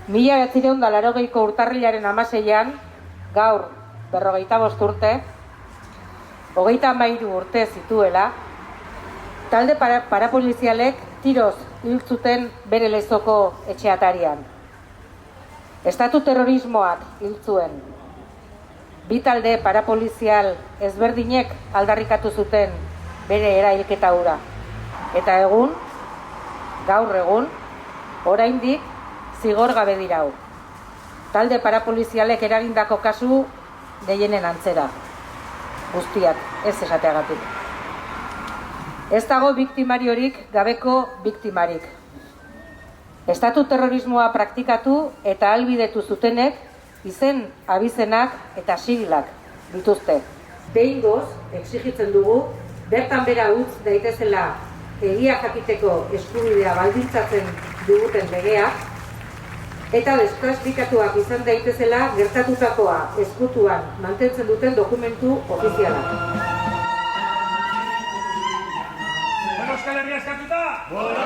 1980ko urtarrilaren 16an, gaur 45 urte, 33 urte zituela, talde parapolizialek tiroz hil zuten bere Lezoko etxeatarian. Estatu terrorismoak hil zuen. Bi talde parapolizial ezberdinek aldarrikatu zuten bere erailketa hura. Eta egun, gaur egun, oraindik zigor gabe dirau. Talde parapolizialek eragindako kasu gehienen antzera. Guztiak, ez esateagatik. Ez dago biktimariorik gabeko biktimarik. Estatu terrorismoa praktikatu eta ahalbidetu zutenek izen, abizenak eta sigilak dituzte. Behingoz, exigitzen dugu, bertan bera utz daitezela egia jakiteko eskubidea baldintzatzen diguten legeak, eta desklasifikatuak izan daitezela gertatutakoa ezkutuan mantentzen duten dokumentu ofizialak. Euskal Herria eskatuta!